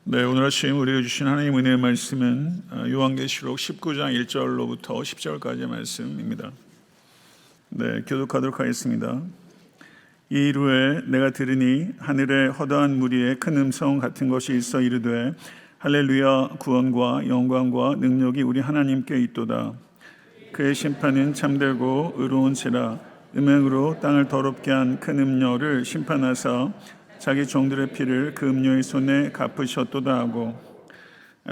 네, 오늘 아침 우리에게 주신 하나님 은혜의 말씀은 요한계시록 19장 1절로부터 10절까지의 말씀입니다. 네, 교독하도록 하겠습니다. 이 일 후에 내가 들으니 하늘에 허다한 무리의 큰 음성 같은 것이 있어 이르되 할렐루야, 구원과 영광과 능력이 우리 하나님께 있도다. 그의 심판은 참되고 의로운지라. 음행으로 땅을 더럽게 한 큰 음녀를 심판하사 자기 종들의 피를 그 음녀의 손에 갚으셨도다 하고,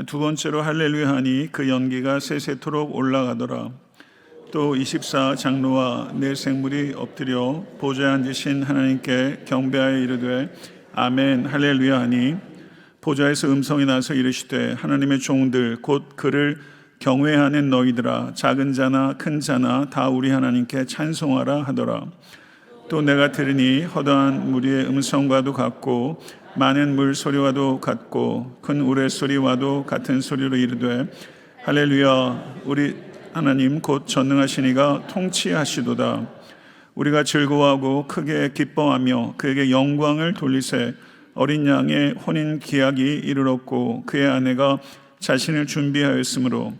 두 번째로 할렐루야 하니 그 연기가 세세토록 올라가더라. 또 24 장로와 네 생물이 엎드려 보좌에 앉으신 하나님께 경배하여 이르되 아멘 할렐루야 하니, 보좌에서 음성이 나서 이르시되 하나님의 종들 곧 그를 경외하는 너희들아, 작은 자나 큰 자나 다 우리 하나님께 찬송하라 하더라. 또 내가 들으니 허다한 무리의 음성과도 같고 많은 물 소리와도 같고 큰 우레 소리와도 같은 소리로 이르되 할렐루야, 우리 하나님 곧 전능하신 이가 통치하시도다. 우리가 즐거워하고 크게 기뻐하며 그에게 영광을 돌리세. 어린 양의 혼인 기약이 이르렀고 그의 아내가 자신을 준비하였으므로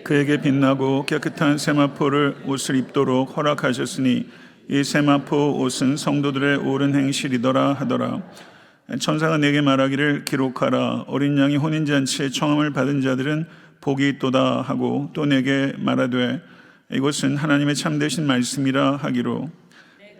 그에게 빛나고 깨끗한 세마포를 옷을 입도록 허락하셨으니 이 세마포 옷은 성도들의 옳은 행실이더라 하더라. 천사가 내게 말하기를 기록하라. 어린 양이 혼인잔치에 청함을 받은 자들은 복이 있도다 하고, 또 내게 말하되 이것은 하나님의 참되신 말씀이라 하기로,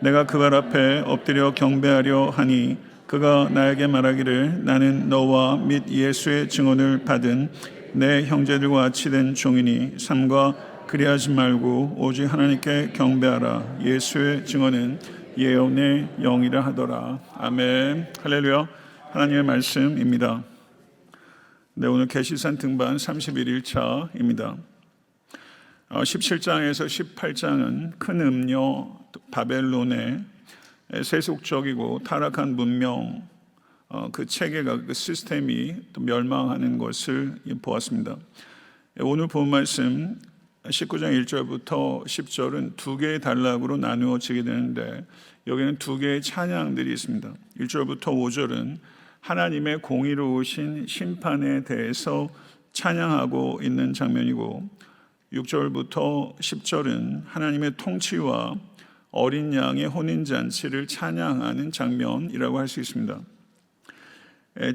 내가 그 발 앞에 엎드려 경배하려 하니 그가 나에게 말하기를 나는 너와 및 예수의 증언을 받은 내 형제들과 같이 된 종이니 삼가 그리하지 말고 오직 하나님께 경배하라. 예수의 증언은 예언의 영이라 하더라. 아멘. 할렐루야. 하나님의 말씀입니다. 네, 오늘 계시산 등반 31일차입니다. 17장에서 18장은 큰 음녀 바벨론의 세속적이고 타락한 문명, 그 체계가, 그 시스템이 또 멸망하는 것을 보았습니다. 오늘 본 말씀 19장 1절부터 10절은 두 개의 단락으로 나누어지게 되는데, 여기는 두 개의 찬양들이 있습니다. 1절부터 5절은 하나님의 공의로우신 심판에 대해서 찬양하고 있는 장면이고, 6절부터 10절은 하나님의 통치와 어린 양의 혼인잔치를 찬양하는 장면이라고 할 수 있습니다.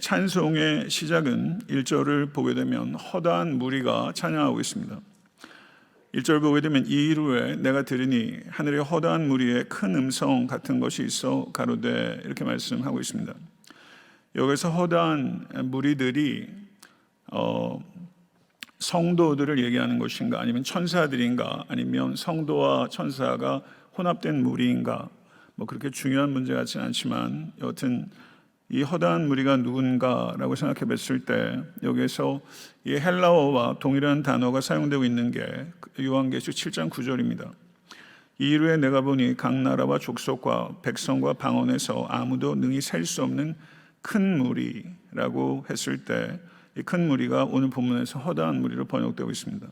찬송의 시작은 1절을 보게 되면 허다한 무리가 찬양하고 있습니다. 1절 보게 되면 이 일 후에 내가 들으니 하늘에 허다한 무리의 큰 음성 같은 것이 있어 가로되, 이렇게 말씀하고 있습니다. 여기서 허다한 무리들이 성도들을 얘기하는 것인가, 아니면 천사들인가, 아니면 성도와 천사가 혼합된 무리인가, 그렇게 중요한 문제 같지는 않지만 여하튼 이 허다한 무리가 누군가라고 생각해 봤을 때 여기에서 이 헬라어와 동일한 단어가 사용되고 있는 게 요한계시록 7장 9절입니다. 이 일 후에 내가 보니 각 나라와 족속과 백성과 방언에서 아무도 능히 셀 수 없는 큰 무리라고 했을 때, 이 큰 무리가 오늘 본문에서 허다한 무리로 번역되고 있습니다.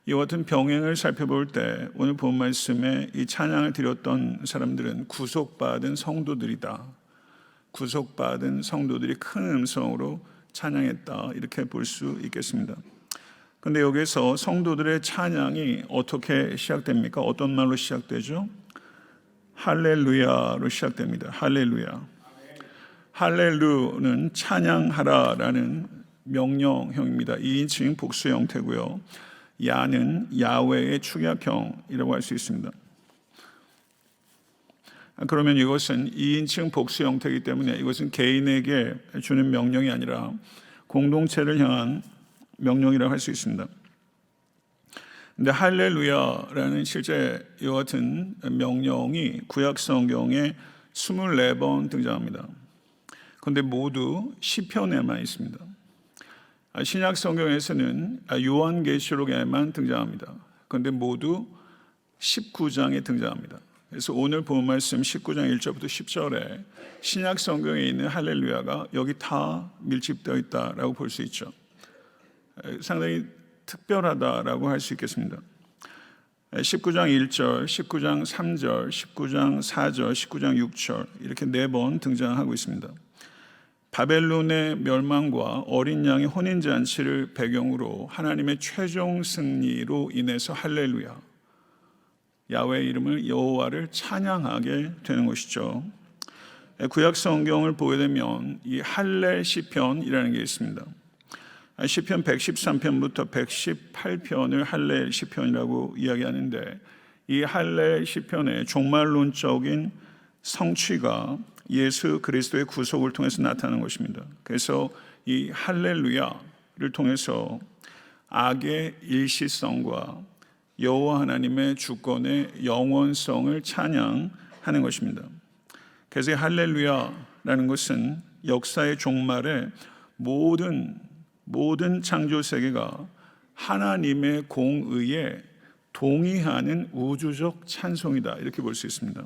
이와 같은 병행을 살펴볼 때 오늘 본 말씀에 이 찬양을 드렸던 사람들은 구속받은 성도들이다. 구속받은 성도들이 큰 음성으로 찬양했다, 이렇게 볼 수 있겠습니다. 그런데 여기서 성도들의 찬양이 어떻게 시작됩니까? 어떤 말로 시작되죠? 할렐루야로 시작됩니다. 할렐루야. 할렐루는 찬양하라라는 명령형입니다. 2인칭 복수 형태고요. 야는 야훼의 축약형이라고 할 수 있습니다. 그러면 이것은 2인칭 복수 형태이기 때문에 이것은 개인에게 주는 명령이 아니라 공동체를 향한 명령이라고 할 수 있습니다. 근데 할렐루야라는 실제 이와 같은 명령이 구약 성경에 24번 등장합니다. 그런데 모두 시편에만 있습니다. 신약 성경에서는 요한계시록에만 등장합니다. 그런데 모두 19장에 등장합니다. 그래서 오늘 본 말씀 19장 1절부터 10절에 신약 성경에 있는 할렐루야가 여기 다 밀집되어 있다라고 볼 수 있죠. 상당히 특별하다라고 할 수 있겠습니다. 19장 1절, 19장 3절, 19장 4절, 19장 6절 이렇게 4번 등장하고 있습니다. 바벨론의 멸망과 어린 양의 혼인잔치를 배경으로 하나님의 최종 승리로 인해서 할렐루야, 야훼의 이름을 여호와를 찬양하게 되는 것이죠. 구약 성경을 보게 되면 이 할렐 시편이라는 게 있습니다. 시편 113편부터 118편을 할렐 시편이라고 이야기하는데, 이 할렐 시편의 종말론적인 성취가 예수 그리스도의 구속을 통해서 나타나는 것입니다. 그래서 이 할렐루야를 통해서 악의 일시성과 여호와 하나님의 주권의 영원성을 찬양하는 것입니다. 그래서 할렐루야라는 것은 역사의 종말에 모든 창조 세계가 하나님의 공의에 동의하는 우주적 찬송이다, 이렇게 볼 수 있습니다.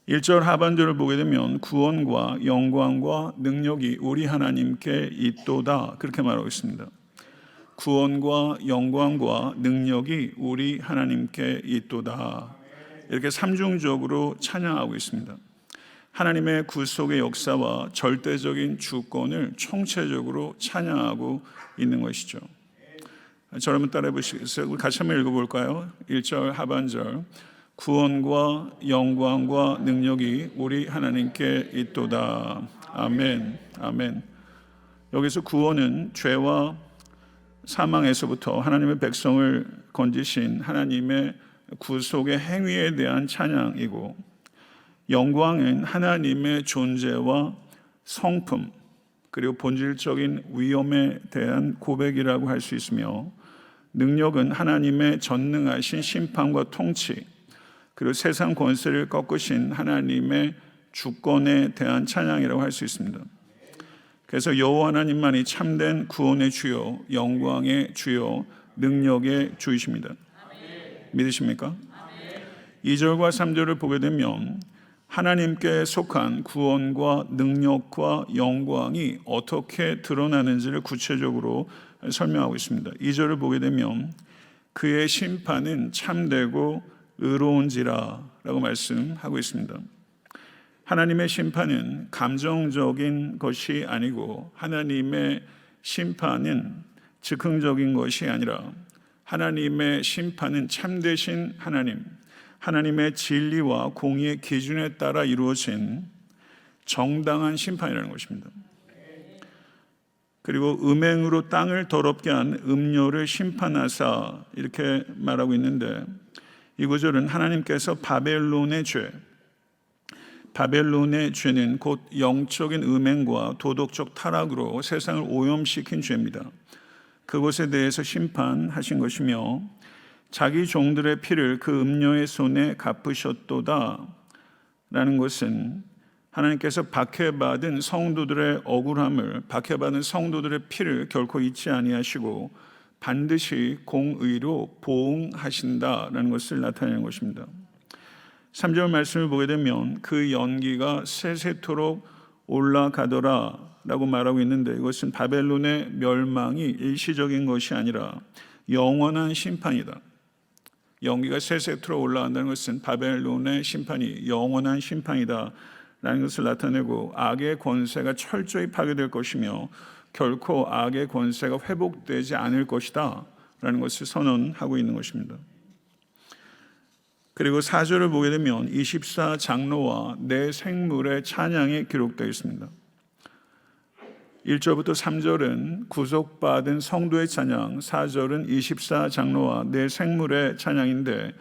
1절 하반절을 보게 되면 구원과 영광과 능력이 우리 하나님께 있도다, 그렇게 말하고 있습니다. 구원과 영광과 능력이 우리 하나님께 있도다, 이렇게 삼중적으로 찬양하고 있습니다. 하나님의 구속의 역사와 절대적인 주권을 총체적으로 찬양하고 있는 것이죠. 저를 한번 따라해 보시겠어요? 우리 같이 한번 읽어볼까요? 1절 하반절, 구원과 영광과 능력이 우리 하나님께 있도다. 아멘, 아멘. 여기서 구원은 죄와 사망에서부터 하나님의 백성을 건지신 하나님의 구속의 행위에 대한 찬양이고, 영광은 하나님의 존재와 성품 그리고 본질적인 위엄에 대한 고백이라고 할 수 있으며, 능력은 하나님의 전능하신 심판과 통치 그리고 세상 권세를 꺾으신 하나님의 주권에 대한 찬양이라고 할 수 있습니다. 그래서 여호와 하나님만이 참된 구원의 주요, 영광의 주요, 능력의 주이십니다. 믿으십니까? 2절과 3절을 보게 되면 하나님께 속한 구원과 능력과 영광이 어떻게 드러나는지를 구체적으로 설명하고 있습니다. 2절을 보게 되면 그의 심판은 참되고 의로운지라 라고 말씀하고 있습니다. 하나님의 심판은 감정적인 것이 아니고, 하나님의 심판은 즉흥적인 것이 아니라, 하나님의 심판은 참되신 하나님의 진리와 공의의 기준에 따라 이루어진 정당한 심판이라는 것입니다. 그리고 음행으로 땅을 더럽게 한 음료를 심판하사, 이렇게 말하고 있는데, 이 구절은 하나님께서 바벨론의 죄는 곧 영적인 음행과 도덕적 타락으로 세상을 오염시킨 죄입니다. 그것에 대해서 심판하신 것이며, 자기 종들의 피를 그 음녀의 손에 갚으셨도다 라는 것은 하나님께서 박해받은 성도들의 억울함을, 박해받은 성도들의 피를 결코 잊지 아니하시고 반드시 공의로 보응하신다라는 것을 나타내는 것입니다. 3절 말씀을 보게 되면 그 연기가 세세토록 올라가더라 라고 말하고 있는데, 이것은 바벨론의 멸망이 일시적인 것이 아니라 영원한 심판이다. 연기가 세세토록 올라간다는 것은 바벨론의 심판이 영원한 심판이다 라는 것을 나타내고, 악의 권세가 철저히 파괴될 것이며 결코 악의 권세가 회복되지 않을 것이다 라는 것을 선언하고 있는 것입니다. 그리고 4절을 보게 되면 24장로와 내 생물의 찬양이 기록되어 있습니다. 1절부터 3절은 구속받은 성도의 찬양, 4절은 24장로와 내 생물의 찬양인데,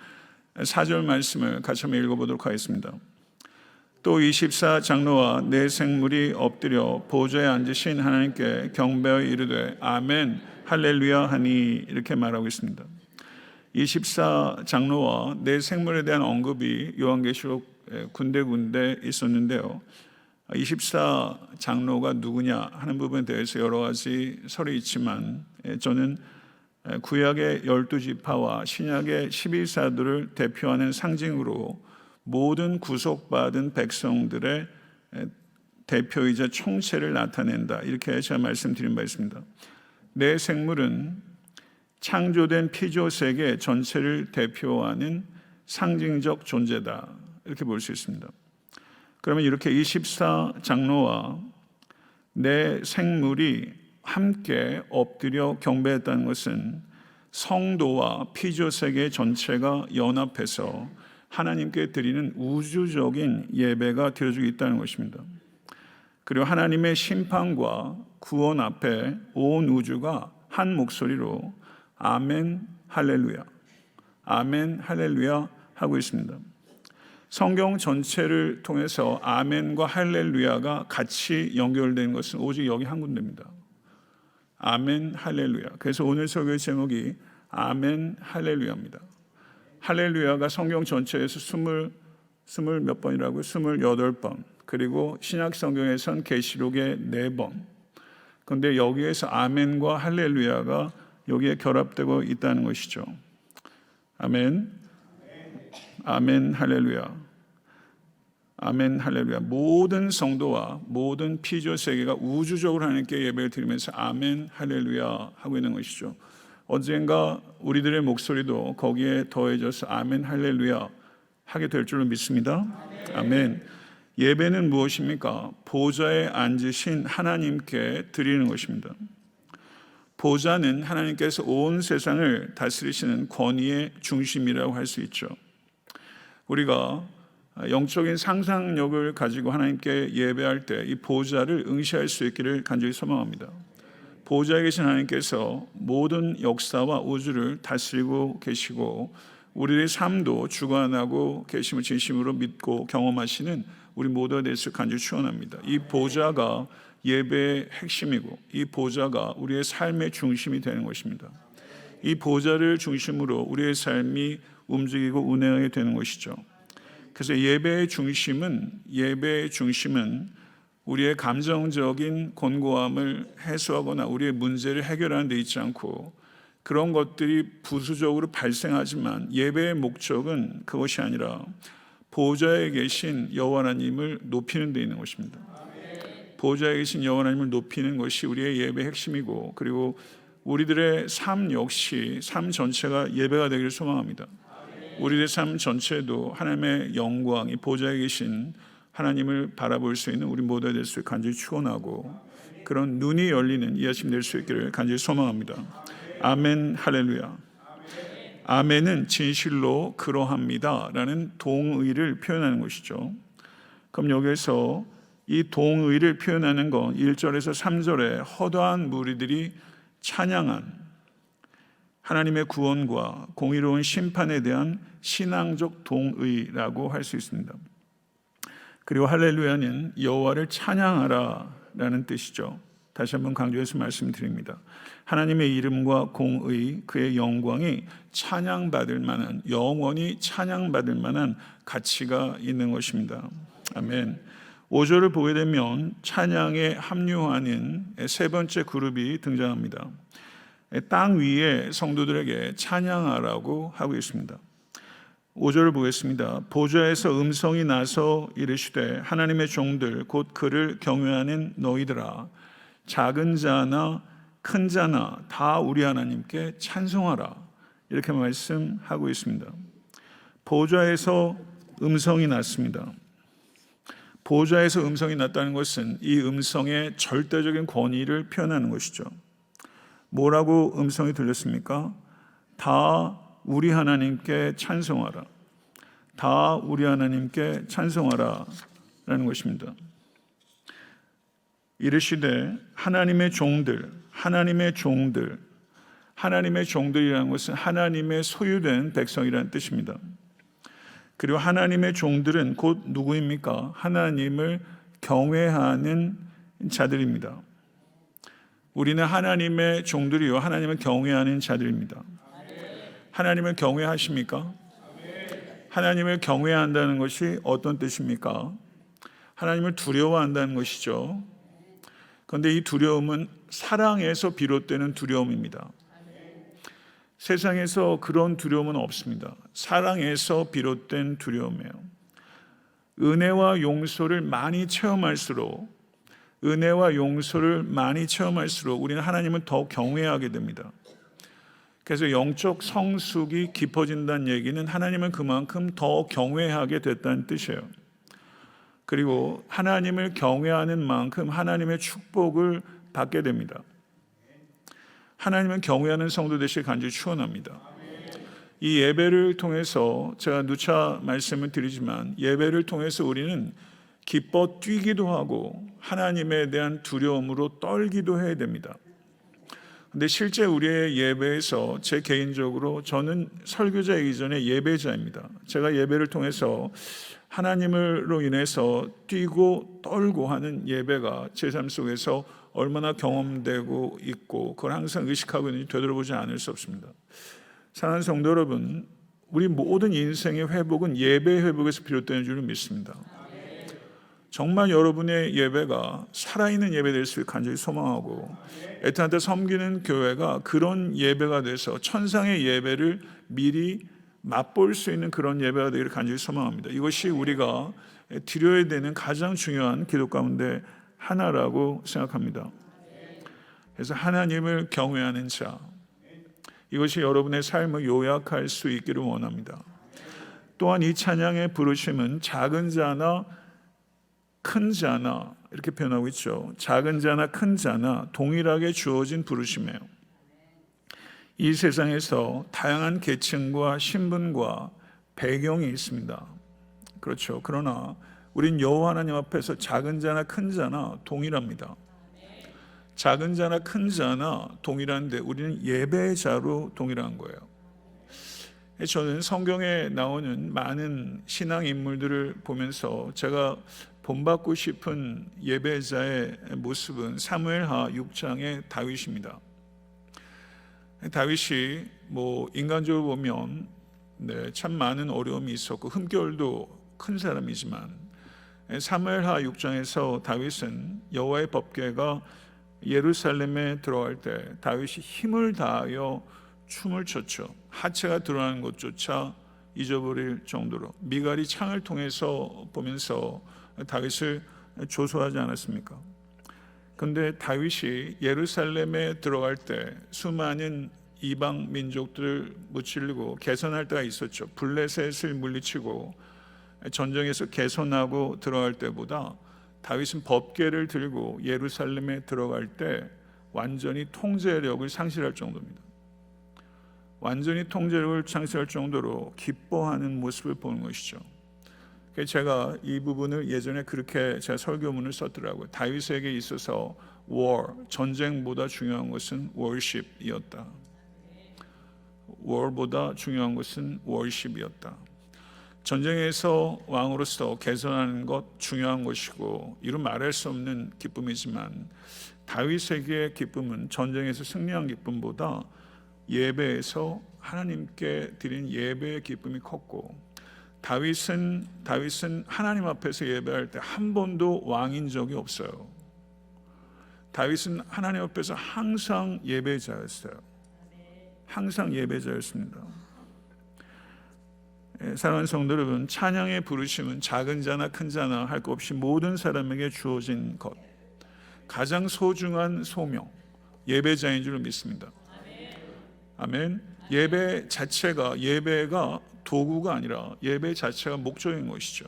4절 말씀을 같이 한번 읽어보도록 하겠습니다. 또 24장로와 내 생물이 엎드려 보좌에 앉으신 하나님께 경배하여 이르되 아멘 할렐루야 하니, 이렇게 말하고 있습니다. 24장로와 내 생물에 대한 언급이 요한계시록 군데군데 있었는데요, 24장로가 누구냐 하는 부분에 대해서 여러 가지 설이 있지만, 저는 구약의 12지파와 신약의 11사도를 대표하는 상징으로 모든 구속받은 백성들의 대표이자 총체를 나타낸다, 이렇게 제가 말씀드린 바 있습니다. 내 생물은 창조된 피조 세계 전체를 대표하는 상징적 존재다, 이렇게 볼 수 있습니다. 그러면 이렇게 24장로와 내 생물이 함께 엎드려 경배했다는 것은 성도와 피조 세계 전체가 연합해서 하나님께 드리는 우주적인 예배가 되어주고 있다는 것입니다. 그리고 하나님의 심판과 구원 앞에 온 우주가 한 목소리로 아멘 할렐루야, 아멘 할렐루야 하고 있습니다. 성경 전체를 통해서 아멘과 할렐루야가 같이 연결된 것은 오직 여기 한 군데입니다. 아멘 할렐루야. 그래서 오늘 설교의 제목이 아멘 할렐루야입니다. 할렐루야가 성경 전체에서 20 몇 번이라고요? 28번. 그리고 신약 성경에선 계시록에 4번. 그런데 여기에서 아멘과 할렐루야가 여기에 결합되고 있다는 것이죠. 아멘. 아멘 할렐루야. 아멘 할렐루야. 모든 성도와 모든 피조 세계가 우주적으로 하나님께 예배를 드리면서 아멘 할렐루야 하고 있는 것이죠. 언젠가 우리들의 목소리도 거기에 더해져서 아멘 할렐루야 하게 될 줄로 믿습니다. 아멘. 예배는 무엇입니까? 보좌에 앉으신 하나님께 드리는 것입니다. 보좌는 하나님께서 온 세상을 다스리시는 권위의 중심이라고 할 수 있죠. 우리가 영적인 상상력을 가지고 하나님께 예배할 때 이 보좌를 응시할 수 있기를 간절히 소망합니다. 보좌에 계신 하나님께서 모든 역사와 우주를 다스리고 계시고 우리의 삶도 주관하고 계심을 진심으로 믿고 경험하시는 우리 모두가 될 수 간절히 축원합니다. 이 보좌가 예배의 핵심이고 이 보좌가 우리의 삶의 중심이 되는 것입니다. 이 보좌를 중심으로 우리의 삶이 움직이고 운행하게 되는 것이죠. 그래서 예배의 중심은 우리의 감정적인 곤고함을 해소하거나 우리의 문제를 해결하는 데 있지 않고 그런 것들이 부수적으로 발생하지만 예배의 목적은 그것이 아니라 보좌에 계신 여호와 하나님을 높이는 데 있는 것입니다. 보좌에 계신 여호와 하나님을 높이는 것이 우리의 예배의 핵심이고 그리고 우리들의 삶 역시 삶 전체가 예배가 되기를 소망합니다. 우리의 삶 전체도 하나님의 영광이 보좌에 계신 하나님을 바라볼 수 있는 우리 모두가 될 수 있게 간절히 축원하고 그런 눈이 열리는 이 아침 될 수 있기를 간절히 소망합니다. 아멘 할렐루야. 아멘은 진실로 그러합니다 라는 동의를 표현하는 것이죠. 그럼 여기에서 이 동의를 표현하는 건 1절에서 3절에 허다한 무리들이 찬양한 하나님의 구원과 공의로운 심판에 대한 신앙적 동의라고 할 수 있습니다. 그리고 할렐루야는 여호와를 찬양하라 라는 뜻이죠. 다시 한번 강조해서 말씀드립니다. 하나님의 이름과 공의, 그의 영광이 찬양받을 만한, 영원히 찬양받을 만한 가치가 있는 것입니다. 아멘. 5절을 보게 되면 찬양에 합류하는 세 번째 그룹이 등장합니다. 땅 위에 성도들에게 찬양하라고 하고 있습니다. 5절을 보겠습니다. 보좌에서 음성이 나서 이르시되 하나님의 종들 곧 그를 경외하는 너희들아 작은 자나 큰 자나 다 우리 하나님께 찬송하라 이렇게 말씀하고 있습니다. 보좌에서 음성이 났습니다. 보좌에서 음성이 났다는 것은 이 음성의 절대적인 권위를 표현하는 것이죠. 뭐라고 음성이 들렸습니까? 다 우리 하나님께 찬송하라. 다 우리 하나님께 찬송하라 라는 것입니다. 이르시되 하나님의 종들이라는 것은 하나님의 소유된 백성이라는 뜻입니다. 그리고 하나님의 종들은 곧 누구입니까? 하나님을 경외하는 자들입니다. 우리는 하나님의 종들이요 하나님을 경외하는 자들입니다. 하나님을 경외하십니까? 하나님을 경외한다는 것이 어떤 뜻입니까? 하나님을 두려워한다는 것이죠. 그런데 이 두려움은 사랑에서 비롯되는 두려움입니다. 세상에서 그런 두려움은 없습니다. 사랑에서 비롯된 두려움이에요. 은혜와 용서를 많이 체험할수록 우리는 하나님을 더 경외하게 됩니다. 그래서 영적 성숙이 깊어진다는 얘기는 하나님을 그만큼 더 경외하게 됐다는 뜻이에요. 그리고 하나님을 경외하는 만큼 하나님의 축복을 받게 됩니다. 하나님을 경외하는 성도 되시길 간절히 축원합니다. 이 예배를 통해서 제가 누차 말씀을 드리지만 예배를 통해서 우리는 기뻐 뛰기도 하고 하나님에 대한 두려움으로 떨기도 해야 됩니다. 근데 실제 우리의 예배에서 제 개인적으로 저는 설교자이기 전에 예배자입니다. 제가 예배를 통해서 하나님으로 인해서 뛰고 떨고 하는 예배가 제 삶 속에서 얼마나 경험되고 있고 그걸 항상 의식하고 있는지 되돌아보지 않을 수 없습니다. 사랑하는 성도 여러분, 우리 모든 인생의 회복은 예배 회복에서 비롯되는 줄 믿습니다. 정말 여러분의 예배가 살아있는 예배 될 수 있게 간절히 소망하고 애타한테 섬기는 교회가 그런 예배가 돼서 천상의 예배를 미리 맛볼 수 있는 그런 예배가 되기를 간절히 소망합니다. 이것이 우리가 드려야 되는 가장 중요한 기도 가운데 하나라고 생각합니다. 그래서 하나님을 경외하는 자, 이것이 여러분의 삶을 요약할 수 있기를 원합니다. 또한 이 찬양의 부르심은 작은 자나 큰 자나 이렇게 표현하고 있죠. 작은 자나 큰 자나 동일하게 주어진 부르심이에요. 이 세상에서 다양한 계층과 신분과 배경이 있습니다. 그렇죠. 그러나 우린 여호와 하나님 앞에서 작은 자나 큰 자나 동일합니다. 작은 자나 큰 자나 동일한데 우리는 예배자로 동일한 거예요. 저는 성경에 나오는 많은 신앙 인물들을 보면서 제가 본받고 싶은 예배자의 모습은 사무엘하 6장의 다윗입니다. 다윗이 인간적으로 보면 참 많은 어려움이 있었고 흠결도 큰 사람이지만 사무엘하 6장에서 다윗은 여호와의 법궤가 예루살렘에 들어갈 때 다윗이 힘을 다하여 춤을 췄죠. 하체가 드러나는 것조차 잊어버릴 정도로 미갈이 창을 통해서 보면서 다윗을 조소하지 않았습니까? 그런데 다윗이 예루살렘에 들어갈 때 수많은 이방 민족들을 무찌르고 개선할 때가 있었죠. 블레셋을 물리치고 전쟁에서 개선하고 들어갈 때보다 다윗은 법궤를 들고 예루살렘에 들어갈 때 완전히 통제력을 상실할 정도입니다. 완전히 통제력을 상실할 정도로 기뻐하는 모습을 보는 것이죠. 제가 이 부분을 예전에 그렇게 제가 설교문을 썼더라고요. 다윗에게 있어서 전쟁보다 중요한 것은 worship이었다. war보다 중요한 것은 worship이었다. 전쟁에서 왕으로서 개선하는 것 중요한 것이고 이루 말할 수 없는 기쁨이지만 다윗에게의 기쁨은 전쟁에서 승리한 기쁨보다 예배에서 하나님께 드린 예배의 기쁨이 컸고 다윗은 하나님 앞에서 예배할 때 한 번도 왕인 적이 없어요. 다윗은 하나님 앞에서 항상 예배자였어요. 항상 예배자였습니다. 사랑하는 성도 여러분, 찬양의 부르심은 작은 자나 큰 자나 할 것 없이 모든 사람에게 주어진 것, 가장 소중한 소명, 예배자인 줄 믿습니다. 아멘. 예배가 도구가 아니라 예배 자체가 목적인 것이죠.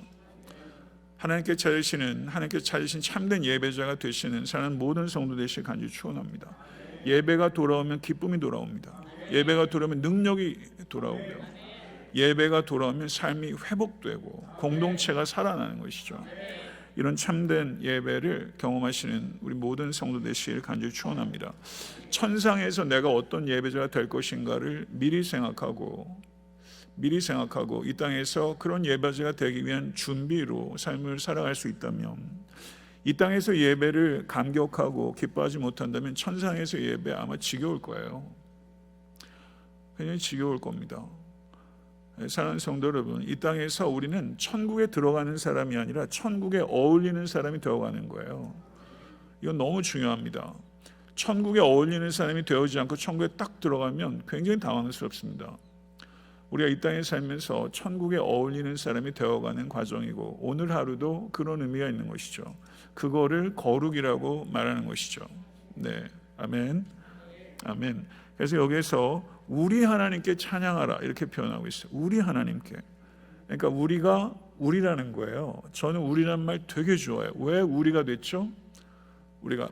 하나님께 찾으신 참된 예배자가 되시는 사랑하는 모든 성도 되시길 간절히 축원합니다. 예배가 돌아오면 기쁨이 돌아옵니다. 예배가 돌아오면 능력이 돌아오고요. 예배가 돌아오면 삶이 회복되고 공동체가 살아나는 것이죠. 이런 참된 예배를 경험하시는 우리 모든 성도 되시길 간절히 축원합니다. 천상에서 내가 어떤 예배자가 될 것인가를 미리 생각하고 이 땅에서 그런 예배자가 되기 위한 준비로 삶을 살아갈 수 있다면, 이 땅에서 예배를 감격하고 기뻐하지 못한다면 천상에서 예배 아마 지겨울 거예요. 굉장히 지겨울 겁니다. 사랑하는 성도 여러분, 이 땅에서 우리는 천국에 들어가는 사람이 아니라 천국에 어울리는 사람이 되어가는 거예요. 이건 너무 중요합니다. 천국에 어울리는 사람이 되어지 않고 천국에 딱 들어가면 굉장히 당황스럽습니다. 우리가 이 땅에 살면서 천국에 어울리는 사람이 되어가는 과정이고 오늘 하루도 그런 의미가 있는 것이죠. 그거를 거룩이라고 말하는 것이죠. 네, 아멘. 그래서 여기에서 우리 하나님께 찬양하라 이렇게 표현하고 있어요. 우리 하나님께. 그러니까 우리가 우리라는 거예요. 저는 우리란 말 되게 좋아해요. 왜 우리가 됐죠?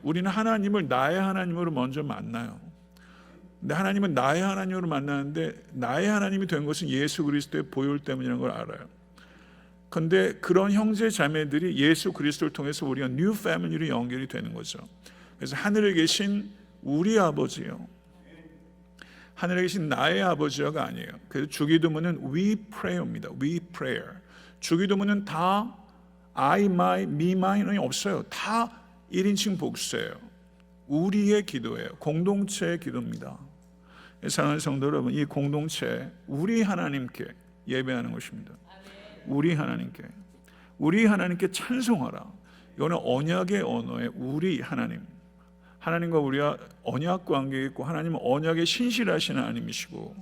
우리는 하나님을 나의 하나님으로 먼저 만나요. 근데 하나님은 나의 하나님으로 만나는데 나의 하나님이 된 것은 예수 그리스도의 보혈 때문이라는 걸 알아요. 그런데 그런 형제 자매들이 예수 그리스도를 통해서 우리가 뉴 패밀리로 연결이 되는 거죠. 그래서 하늘에 계신 우리 아버지요, 하늘에 계신 나의 아버지가 아니에요. 그래서 주기도문은 we pray입니다. we prayer. 주기도문은 다 I, my, me, mine이 없어요. 다 1인칭 복수예요. 우리의 기도예요. 공동체의 기도입니다. 사랑하는 성도 여러분, 이 공동체 우리 하나님께 예배하는 것입니다. 우리 하나님께 찬송하라. 이거는 언약의 언어에 우리 하나님, 하나님과 우리가 언약 관계에 있고 하나님은 언약에 신실하신 하나님이시고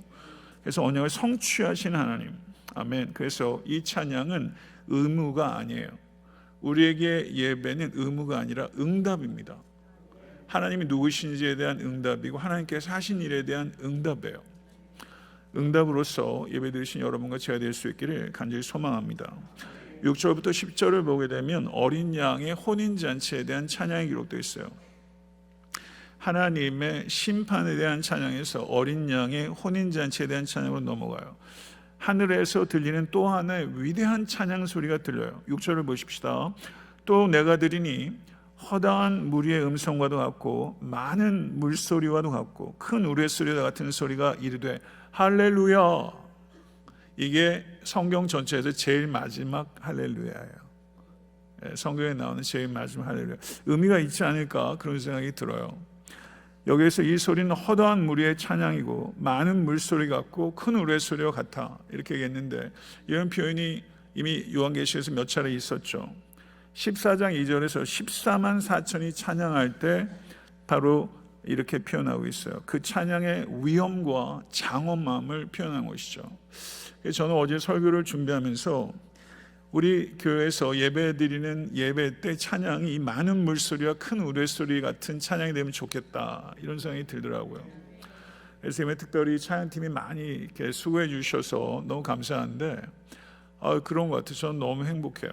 그래서 언약을 성취하신 하나님. 아멘. 그래서 이 찬양은 의무가 아니에요. 우리에게 예배는 의무가 아니라 응답입니다. 하나님이 누구신지에 대한 응답이고 하나님께서 하신 일에 대한 응답이에요. 응답으로서 예배드리신 여러분과 제가 될 수 있기를 간절히 소망합니다. 6절부터 10절을 보게 되면 어린 양의 혼인잔치에 대한 찬양이 기록되어 있어요. 하나님의 심판에 대한 찬양에서 어린 양의 혼인잔치에 대한 찬양으로 넘어가요. 하늘에서 들리는 또 하나의 위대한 찬양 소리가 들려요. 6절을 보십시다. 또 내가 들으니 허다한 무리의 음성과도 같고 많은 물소리와도 같고 큰 우레소리와 같은 소리가 이르되 할렐루야. 이게 성경 전체에서 제일 마지막 할렐루야예요. 성경에 나오는 제일 마지막 할렐루야. 의미가 있지 않을까 그런 생각이 들어요. 여기에서 이 소리는 허다한 무리의 찬양이고 많은 물소리 같고 큰 우레소리와 같아 이렇게 얘기했는데 이런 표현이 이미 요한계시에서 몇 차례 있었죠. 14장 2절에서 14만 4천이 찬양할 때 바로 이렇게 표현하고 있어요. 그 찬양의 위엄과 장엄함을 표현한 것이죠. 저는 어제 설교를 준비하면서 우리 교회에서 예배드리는 예배 때 찬양이 이 많은 물소리와 큰 우레소리 같은 찬양이 되면 좋겠다 이런 생각이 들더라고요. 그래서 특별히 찬양팀이 많이 이렇게 수고해 주셔서 너무 감사한데 그런 것 같아요. 저는 너무 행복해요.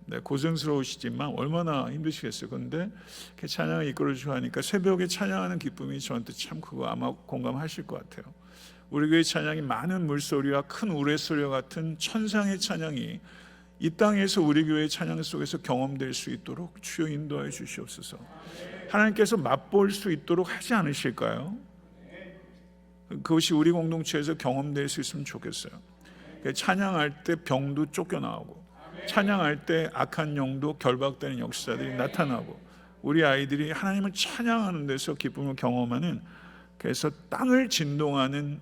네, 고생스러우시지만 얼마나 힘드시겠어요. 그런데 이렇게 찬양을 이끌어주고 하니까 새벽에 찬양하는 기쁨이 저한테 참 크고 아마 공감하실 것 같아요. 우리 교회 찬양이 많은 물소리와 큰 우레소리와 같은 천상의 찬양이 이 땅에서 우리 교회의 찬양 속에서 경험될 수 있도록 주여 인도하여 주시옵소서. 하나님께서 맛볼 수 있도록 하지 않으실까요? 그것이 우리 공동체에서 경험될 수 있으면 좋겠어요. 찬양할 때 병도 쫓겨나오고 찬양할 때 악한 영도 결박되는 역사들이 나타나고 우리 아이들이 하나님을 찬양하는 데서 기쁨을 경험하는 그래서 땅을 진동하는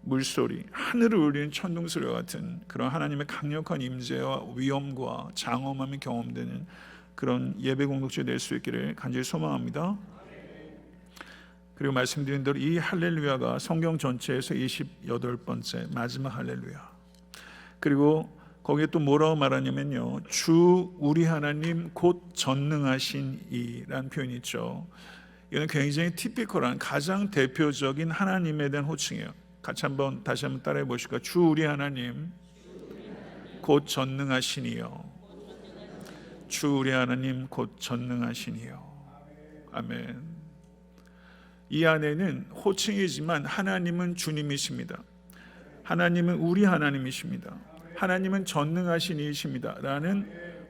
물소리, 하늘을 울리는 천둥소리와 같은 그런 하나님의 강력한 임재와 위엄과 장엄함이 경험되는 그런 예배 공동체 될 수 있기를 간절히 소망합니다. 그리고 말씀드린 대로 이 할렐루야가 성경 전체에서 28번째 마지막 할렐루야. 그리고 거기에 또 뭐라고 말하냐면요, 주 우리 하나님 곧 전능하신 이라는 표현이 있죠. 이건 굉장히 티피컬한 가장 대표적인 하나님에 대한 호칭이에요. 다시 한번 따라해 보실까요? 주 우리 하나님 곧 전능하시니요. 주 우리 하나님 곧 전능하시니요. 아멘. 이 안에는 호칭이지만 하나님은 주님이십니다. 하나님은 우리 하나님이십니다. 하나님은 전능하신 이이십니다 라는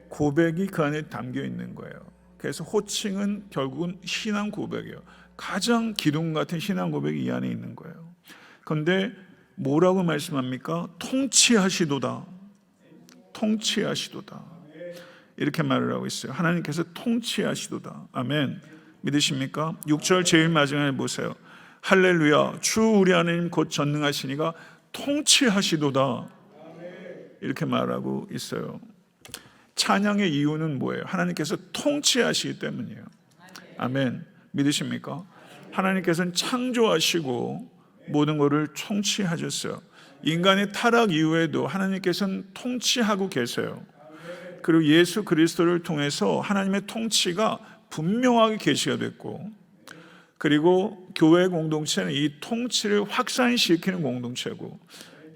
고백이 그 안에 담겨 있는 거예요. 그래서 호칭은 결국은 신앙 고백이에요. 가장 기둥 같은 신앙 고백이 이 안에 있는 거예요. 그런데 뭐라고 말씀합니까? 통치하시도다. 통치하시도다. 이렇게 말을 하고 있어요. 하나님께서 통치하시도다. 아멘. 믿으십니까? 6절 제일 마지막에 보세요. 할렐루야. 주 우리 하나님 곧 전능하시니가 통치하시도다. 이렇게 말하고 있어요. 찬양의 이유는 뭐예요? 하나님께서 통치하시기 때문이에요. 아멘. 믿으십니까? 하나님께서는 창조하시고 모든 것을 통치하셨어요. 인간의 타락 이후에도 하나님께서는 통치하고 계세요. 그리고 예수 그리스도를 통해서 하나님의 통치가 분명하게 계시가 됐고, 그리고 교회 공동체는 이 통치를 확산시키는 공동체고,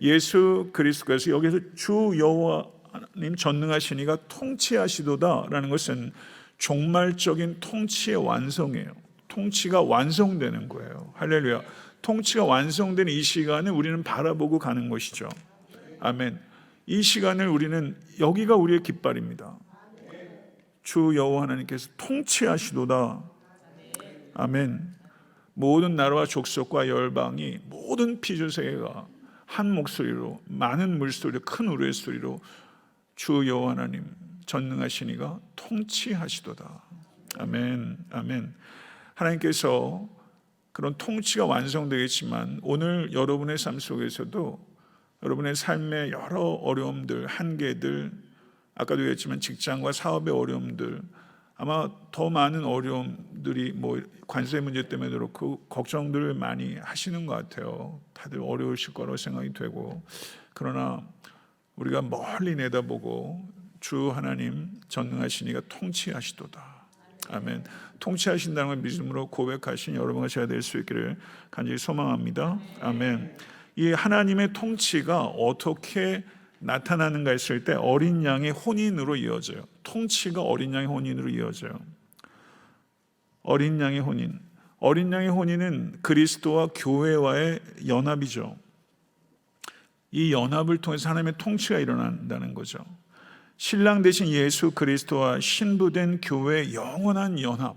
예수 그리스도께서 여기서 주 여호와 하나님 전능하시니가 통치하시도다라는 것은 종말적인 통치의 완성이에요. 통치가 완성되는 거예요. 할렐루야. 통치가 완성된 이 시간을 우리는 바라보고 가는 것이죠. 아멘. 이 시간을 우리는 여기가 우리의 깃발입니다. 주 여호와 하나님께서 통치하시도다. 아멘. 모든 나라와 족속과 열방이 모든 피조세계가 한 목소리로 많은 물소리로 큰 우리의 소리로 주 여호와 하나님 전능하시니가 통치하시도다. 아멘. 아멘. 하나님께서 그런 통치가 완성되겠지만 오늘 여러분의 삶 속에서도 여러분의 삶의 여러 어려움들, 한계들, 아까도 얘기했지만 직장과 사업의 어려움들, 아마 더 많은 어려움들이 관세 문제 때문에 그렇고 걱정들을 많이 하시는 것 같아요. 다들 어려우실 거라고 생각이 되고, 그러나 우리가 멀리 내다보고 주 하나님 전능하시니가 통치하시도다. 아멘. 통치하신다는 걸 믿음으로 고백하신 여러분과 제가 될 수 있기를 간절히 소망합니다. 아멘. 이 하나님의 통치가 어떻게 나타나는가 했을 때 어린 양의 혼인으로 이어져요. 통치가 어린 양의 혼인으로 이어져요. 어린 양의 혼인. 어린 양의 혼인은 그리스도와 교회와의 연합이죠. 이 연합을 통해서 하나님의 통치가 일어난다는 거죠. 신랑 되신 예수 그리스도와 신부된 교회의 영원한 연합.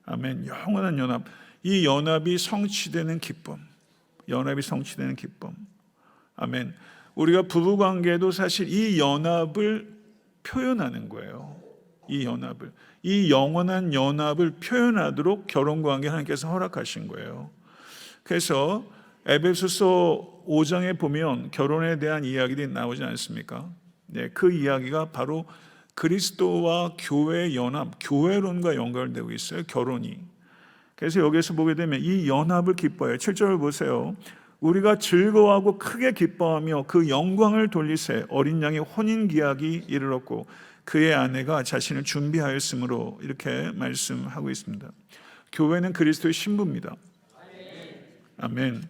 아멘. 영원한 연합. 이 연합이 성취되는 기쁨. 연합이 성취되는 기쁨. 아멘. 우리가 부부관계도 사실 이 연합을 표현하는 거예요. 이 연합을. 이 영원한 연합을 표현하도록 결혼관계 하나님께서 허락하신 거예요. 그래서 에베소서 5장에 보면 결혼에 대한 이야기들이 나오지 않습니까? 네, 그 이야기가 바로 그리스도와 교회의 연합, 교회론과 연결되고 있어요. 결혼이. 그래서 여기서 보게 되면 이 연합을 기뻐해요. 7절을 보세요. 우리가 즐거워하고 크게 기뻐하며 그 영광을 돌리세 어린 양의 혼인 기약이 이르렀고 그의 아내가 자신을 준비하였으므로, 이렇게 말씀하고 있습니다. 교회는 그리스도의 신부입니다. 아멘.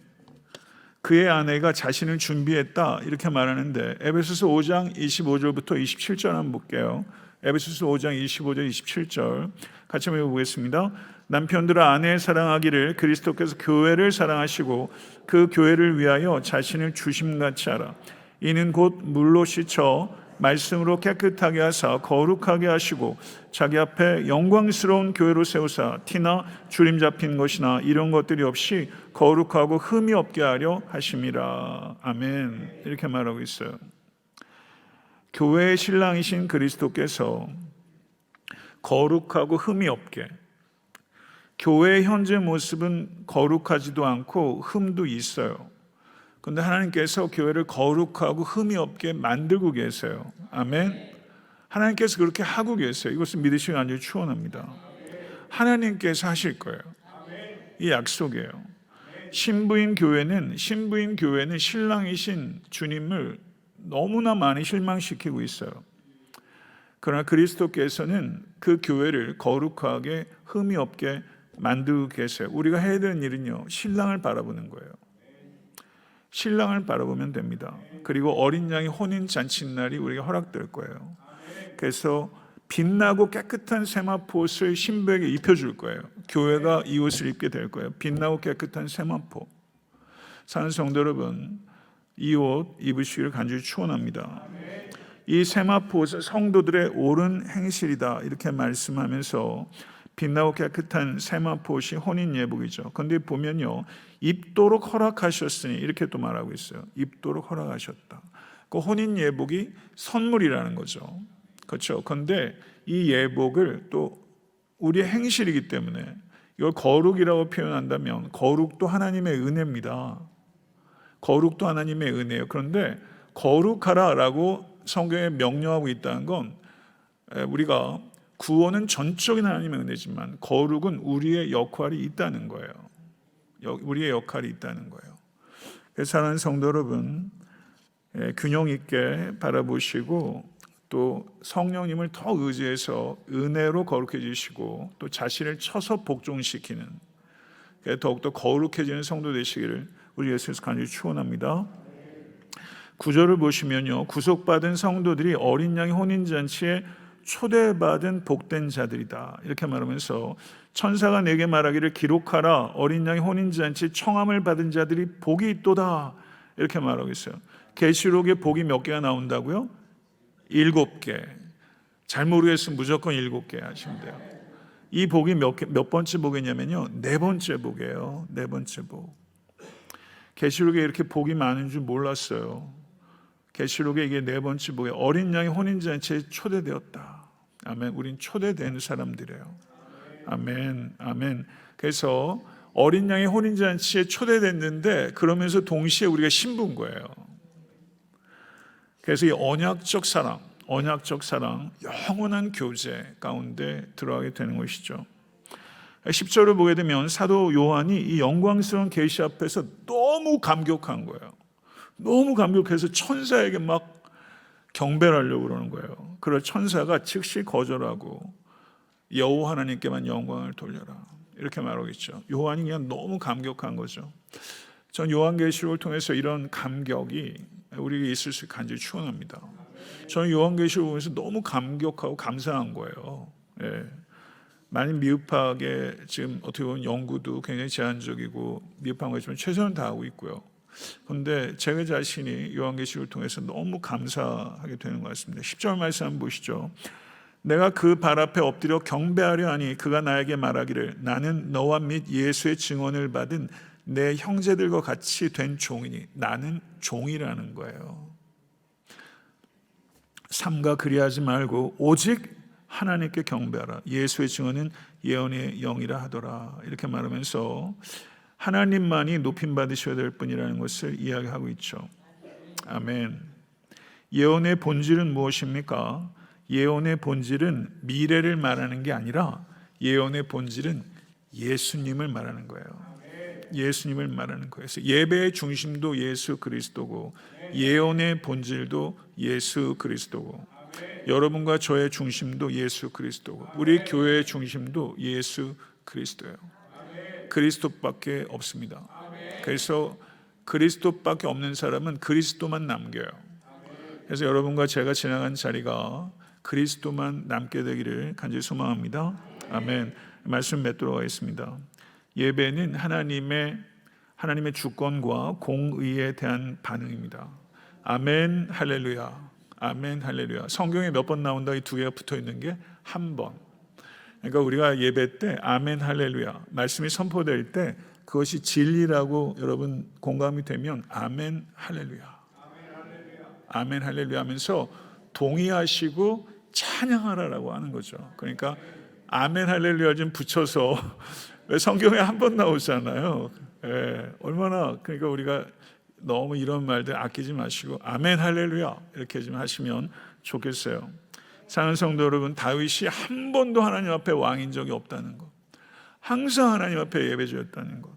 그의 아내가 자신을 준비했다, 이렇게 말하는데 에베소서 5장 25절부터 27절 한번 볼게요. 에베소서 5장 25절 27절 같이 한번 읽어보겠습니다. 남편들아 아내를 사랑하기를 그리스도께서 교회를 사랑하시고 그 교회를 위하여 자신을 주심같이 하라. 이는 곧 물로 씻어 말씀으로 깨끗하게 하사 거룩하게 하시고 자기 앞에 영광스러운 교회로 세우사 티나 주림 잡힌 것이나 이런 것들이 없이 거룩하고 흠이 없게 하려 하심이라. 아멘. 이렇게 말하고 있어요. 교회의 신랑이신 그리스도께서 거룩하고 흠이 없게, 교회의 현재 모습은 거룩하지도 않고 흠도 있어요. 그런데 하나님께서 교회를 거룩하고 흠이 없게 만들고 계세요. 아멘. 하나님께서 그렇게 하고 계세요. 이것을 믿으시기 완전히 축원합니다. 하나님께서 하실 거예요. 이 약속이에요. 신부인 교회는 신랑이신 주님을 너무나 많이 실망시키고 있어요. 그러나 그리스도께서는 그 교회를 거룩하게 흠이 없게 만들고 계세요. 우리가 해야 되는 일은요, 신랑을 바라보는 거예요. 신랑을 바라보면 됩니다. 그리고 어린 양의 혼인 잔칫날이 우리가 허락될 거예요. 그래서 빛나고 깨끗한 세마포옷을 신부에게 입혀줄 거예요. 교회가 이 옷을 입게 될 거예요. 빛나고 깨끗한 세마포. 사는 성도 여러분, 이 옷 입으시기를 간절히 축원합니다. 이 세마포옷은 성도들의 옳은 행실이다, 이렇게 말씀하면서 빛나고 깨끗한 세마포옷이 혼인 예복이죠. 그런데 보면요, 입도록 허락하셨으니, 이렇게 또 말하고 있어요. 입도록 허락하셨다. 그 혼인 예복이 선물이라는 거죠. 그렇죠. 그런데 이 예복을 또 우리의 행실이기 때문에 이걸 거룩이라고 표현한다면 거룩도 하나님의 은혜입니다. 거룩도 하나님의 은혜예요. 그런데 거룩하라라고 성경에 명령하고 있다는 건 우리가 구원은 전적인 하나님의 은혜지만 거룩은 우리의 역할이 있다는 거예요. 우리의 역할이 있다는 거예요. 그래서 사랑하는 성도 여러분, 균형 있게 바라보시고 또 성령님을 더 의지해서 은혜로 거룩해지시고 또 자신을 쳐서 복종시키는, 더욱더 거룩해지는 성도 되시기를 우리 예수께서 간절히 축원합니다. 구절을 보시면요, 구속받은 성도들이 어린 양의 혼인잔치에 초대받은 복된 자들이다 이렇게 말하면서, 천사가 내게 말하기를 기록하라, 어린 양의 혼인잔치 청함을 받은 자들이 복이 있도다 이렇게 말하고 있어요. 계시록에 복이 몇 개가 나온다고요? 7개. 잘 모르겠으면 무조건 7개 하시면 돼요. 이 복이 몇 번째 복이냐면요, 4번째 복이에요. 4번째 복. 계시록에 이렇게 복이 많은 줄 몰랐어요. 계시록에 이게 4번째 복이에요. 어린 양의 혼인잔치에 초대되었다. 아멘. 우린 초대된 사람들이에요. 아멘. 아멘. 그래서 어린 양의 혼인잔치에 초대됐는데, 그러면서 동시에 우리가 신부인 거예요. 그래서 이 언약적 사랑, 영원한 교제 가운데 들어가게 되는 것이죠. 10절을 보게 되면 사도 요한이 이 영광스러운 계시 앞에서 너무 감격한 거예요. 너무 감격해서 천사에게 막 경배를 하려고 그러는 거예요. 그럴 천사가 즉시 거절하고 여호와 하나님께만 영광을 돌려라 이렇게 말하고 있죠. 요한이 그냥 너무 감격한 거죠. 전 요한계시록을 통해서 이런 감격이 우리에게 있을 수 간절히 축원합니다. 저는 요한계시록을 보면서 너무 감격하고 감사한 거예요. 예. 많은 미흡하게 지금 어떻게 보면 연구도 굉장히 제한적이고 미흡한 거지만 최선을 다하고 있고요. 그런데 제가 자신이 요한계시록을 통해서 너무 감사하게 되는 것 같습니다. 10절 말씀 한번 보시죠. 내가 그 발 앞에 엎드려 경배하려 하니 그가 나에게 말하기를 나는 너와 및 예수의 증언을 받은 내 형제들과 같이 된 종이니. 나는 종이라는 거예요. 삼가 그리하지 말고 오직 하나님께 경배하라. 예수의 증언은 예언의 영이라 하더라. 이렇게 말하면서 하나님만이 높임받으셔야 될 뿐이라는 것을 이야기하고 있죠. 아멘. 예언의 본질은 무엇입니까? 예언의 본질은 미래를 말하는 게 아니라 예언의 본질은 예수님을 말하는 거예요. 예수님을 말하는 거예요. 그래서 예배의 중심도 예수 그리스도고 예언의 본질도 예수 그리스도고 여러분과 저의 중심도 예수 그리스도고 우리 교회의 중심도 예수 그리스도예요. 그리스도밖에 없습니다. 그래서 그리스도밖에 없는 사람은 그리스도만 남겨요. 그래서 여러분과 제가 지나간 자리가 그리스도만 남게 되기를 간절히 소망합니다. 아멘. 말씀 맺도록 하겠습니다. 예배는 하나님의 주권과 공의에 대한 반응입니다. 아멘 할렐루야. 아멘 할렐루야. 성경에 몇 번 나온다 이 두 개가 붙어 있는 게 한 번. 그러니까 우리가 예배 때 아멘 할렐루야 말씀이 선포될 때 그것이 진리라고 여러분 공감이 되면 아멘 할렐루야. 아멘 할렐루야 하면서 동의하시고 찬양하라라고 하는 거죠. 그러니까 아멘 할렐루야 좀 붙여서 왜 성경에 한 번 나오잖아요. 예, 얼마나 그러니까 우리가 너무 이런 말들 아끼지 마시고 아멘 할렐루야 이렇게 좀 하시면 좋겠어요. 사랑하는 성도 여러분, 다윗이 한 번도 하나님 앞에 왕인 적이 없다는 것, 항상 하나님 앞에 예배드렸다는 것.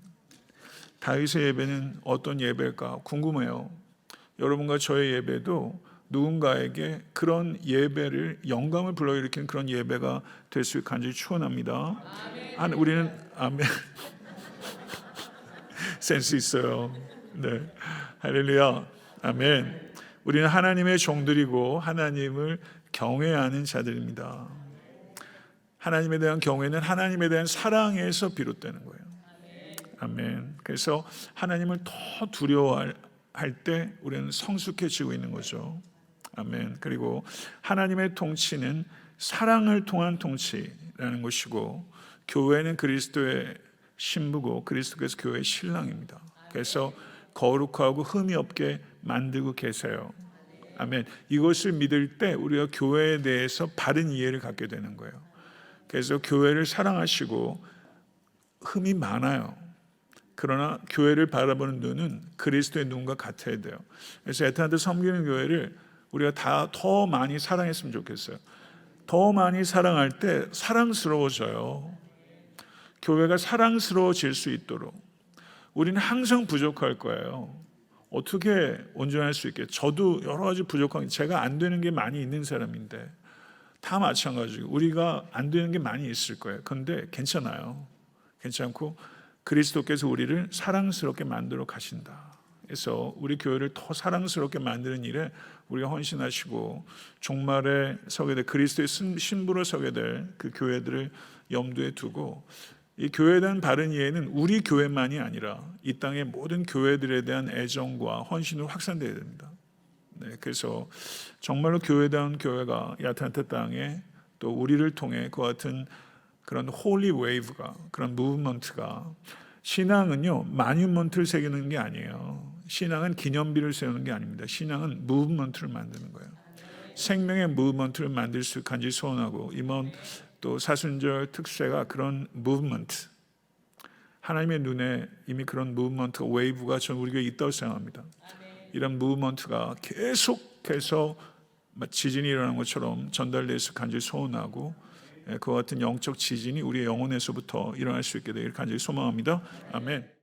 다윗의 예배는 어떤 예배일까 궁금해요. 여러분과 저의 예배도 누군가에게 그런 예배를 영광을 불러일으키는 그런 예배가 될 수 있게 간절히 축원합니다. 우리는 아멘 센스 있어요. 네, 할렐루야, 아멘. 우리는 하나님의 종들이고 하나님을 경외하는 자들입니다. 하나님에 대한 경외는 하나님에 대한 사랑에서 비롯되는 거예요. 아멘. 그래서 하나님을 더 두려워할 때 우리는 성숙해지고 있는 거죠. 아멘. 그리고 하나님의 통치는 사랑을 통한 통치라는 것이고 교회는 그리스도의 신부고 그리스도께서 교회의 신랑입니다. 그래서 거룩하고 흠이 없게 만들고 계세요. 아멘. 이것을 믿을 때 우리가 교회에 대해서 바른 이해를 갖게 되는 거예요. 그래서 교회를 사랑하시고 흠이 많아요. 그러나 교회를 바라보는 눈은 그리스도의 눈과 같아야 돼요. 그래서 애타한테 섬기는 교회를 우리가 다 더 많이 사랑했으면 좋겠어요. 더 많이 사랑할 때 사랑스러워져요. 교회가 사랑스러워질 수 있도록 우리는 항상 부족할 거예요. 어떻게 온전할 수 있게? 저도 여러 가지 부족한 제가 안 되는 게 많이 있는 사람인데 다 마찬가지고 우리가 안 되는 게 많이 있을 거예요. 그런데 괜찮아요. 괜찮고 그리스도께서 우리를 사랑스럽게 만들어 가신다. 에서 우리 교회를 더 사랑스럽게 만드는 일에 우리가 헌신하시고 종말에 서게 될 그리스도의 신부로 서게 될 그 교회들을 염두에 두고 이 교회에 대한 바른 이해는 우리 교회만이 아니라 이 땅의 모든 교회들에 대한 애정과 헌신으로 확산되어야 됩니다. 네, 그래서 정말로 교회다운 교회가 이 아틀란타 땅에 또 우리를 통해 그 같은 그런 홀리 웨이브가 그런 무브먼트가 신앙은요 마뉴먼트를 새기는 게 아니에요. 신앙은 기념비를 세우는 게 아닙니다. 신앙은 무브먼트를 만드는 거예요. 생명의 무브먼트를 만들 수 간절히 소원하고 이번 또 사순절 특세가 그런 무브먼트 하나님의 눈에 이미 그런 무브먼트 웨이브가 전 우리 교회에 있다고 생각합니다. 이런 무브먼트가 계속해서 지진이 일어나는 것처럼 전달돼서 간절히 소원하고 그와 같은 영적 지진이 우리의 영혼에서부터 일어날 수 있게 되기를 간절히 소망합니다. 아멘.